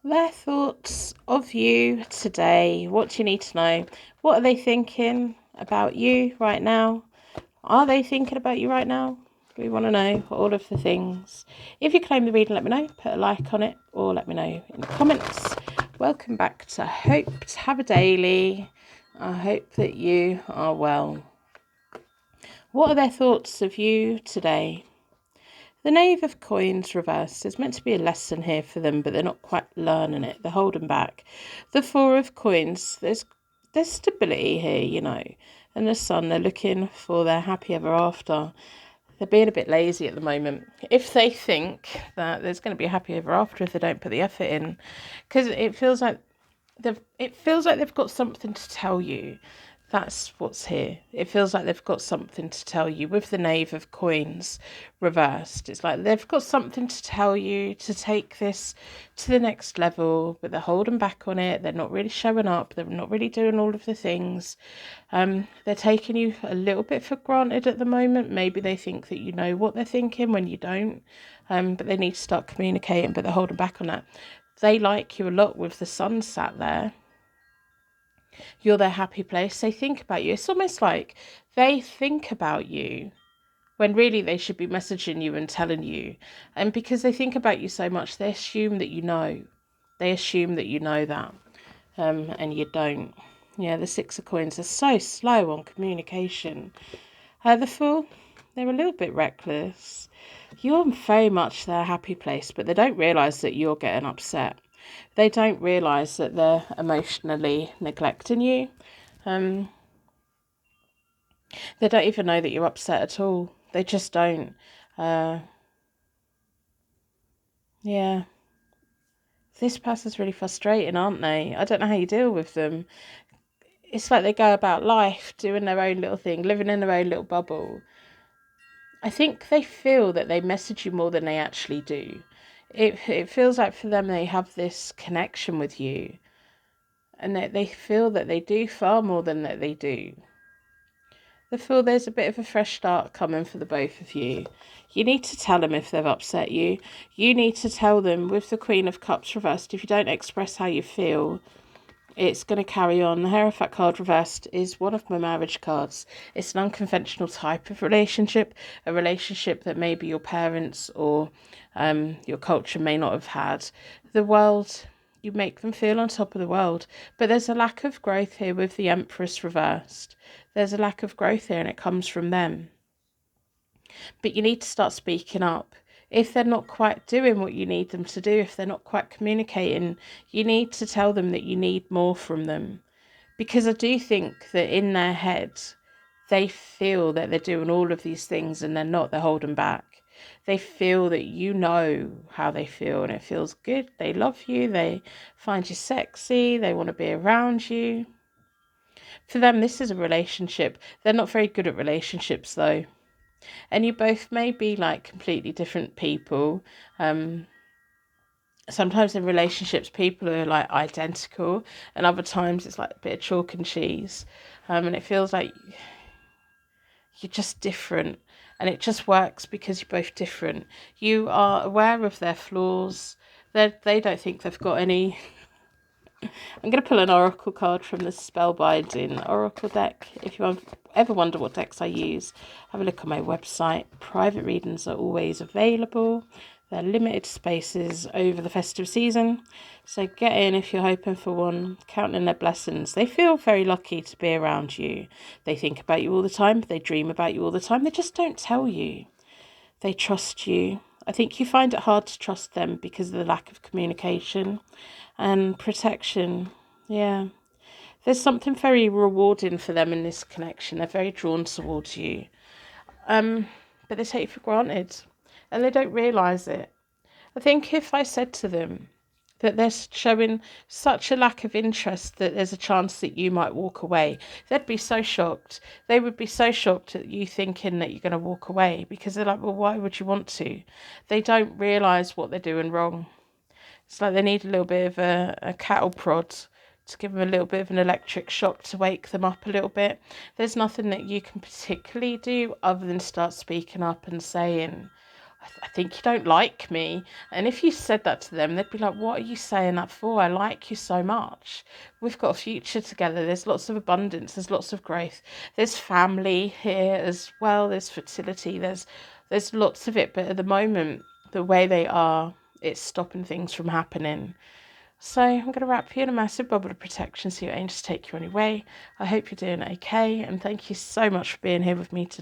Their thoughts of you today. What do you need to know? What are they thinking about you right now? Are they thinking about you right now? We want to know all of the things. If you claim the reading, let me know. Put a like on it or let me know in the comments. Welcome back to Hope to Have a Daily. I hope that you are well. What are their thoughts of you today? The Knave of Coins reversed. There's meant to be a lesson here for them, but they're not quite learning it. They're holding back. The Four of Coins. There's stability here, And the Sun, they're looking for their happy ever after. They're being a bit lazy at the moment. If they think that there's going to be a happy ever after if they don't put the effort in, because it feels like they've got something to tell you. That's what's here. It feels like they've got something to tell you with the Knave of Coins reversed. It's like they've got something to tell you to take this to the next level, but they're holding back on it. They're not really showing up. They're not really doing all of the things. They're taking you a little bit for granted at the moment. Maybe they think that you know what they're thinking when you don't, but they need to start communicating, but they're holding back on that. They like you a lot with the Sun sat there. You're their happy place. They think about you. It's almost like they think about you when really they should be messaging you and telling you. And because they think about you so much, they assume that you know. They assume that you know that, and you don't. Yeah, the Six of Coins are so slow on communication. The Fool, they're a little bit reckless. You're very much their happy place, but they don't realise that you're getting upset. They don't realise that they're emotionally neglecting you. They don't even know that you're upset at all. They just don't. Yeah. This person's really frustrating, aren't they? I don't know how you deal with them. It's like they go about life doing their own little thing, living in their own little bubble. I think they feel that they message you more than they actually do. It feels like for them they have this connection with you, and that they feel that they do far more than that they do. They feel there's a bit of a fresh start coming for the both of you. You need to tell them if they've upset you. You need to tell them with the Queen of Cups reversed, if you don't express how you feel, it's going to carry on. The Hierophant card reversed is one of my marriage cards. It's an unconventional type of relationship, a relationship that maybe your parents or your culture may not have had. The world, you make them feel on top of the world. But there's a lack of growth here with the Empress reversed. There's a lack of growth here and it comes from them. But you need to start speaking up. If they're not quite doing what you need them to do, if they're not quite communicating, you need to tell them that you need more from them. Because I do think that in their head, they feel that they're doing all of these things and they're not, they're holding back. They feel that you know how they feel and it feels good. They love you, they find you sexy, they want to be around you. For them, this is a relationship. They're not very good at relationships though. And you both may be like completely different people. Sometimes in relationships, people are like identical, and other times it's like a bit of chalk and cheese. And it feels like you're just different, and it just works because you're both different. You are aware of their flaws. They don't think they've got any. I'm going to pull an oracle card from the Spellbinding Oracle deck. If you ever wonder what decks I use, have a look on my website. Private readings are always available. They're limited spaces over the festive season. So get in if you're hoping for one, counting their blessings. They feel very lucky to be around you. They think about you all the time. They dream about you all the time. They just don't tell you. They trust you. I think you find it hard to trust them because of the lack of communication and protection. Yeah. There's something very rewarding for them in this connection. They're very drawn towards you. But they take you for granted and they don't realise it. I think if I said to them that they're showing such a lack of interest that there's a chance that you might walk away, they'd be so shocked. They would be so shocked at you thinking that you're going to walk away because they're like, well, why would you want to? They don't realise what they're doing wrong. It's like they need a little bit of a cattle prod to give them a little bit of an electric shock to wake them up a little bit. There's nothing that you can particularly do other than start speaking up and saying, I think you don't like me. And if you said that to them, they'd be like, what are you saying that for? I like you so much. We've got a future together. There's lots of abundance. There's lots of growth. There's family here as well. There's fertility. There's lots of it. But at the moment, the way they are, it's stopping things from happening. So I'm going to wrap you in a massive bubble of protection so your angels take you on your way. I hope you're doing okay. And thank you so much for being here with me today.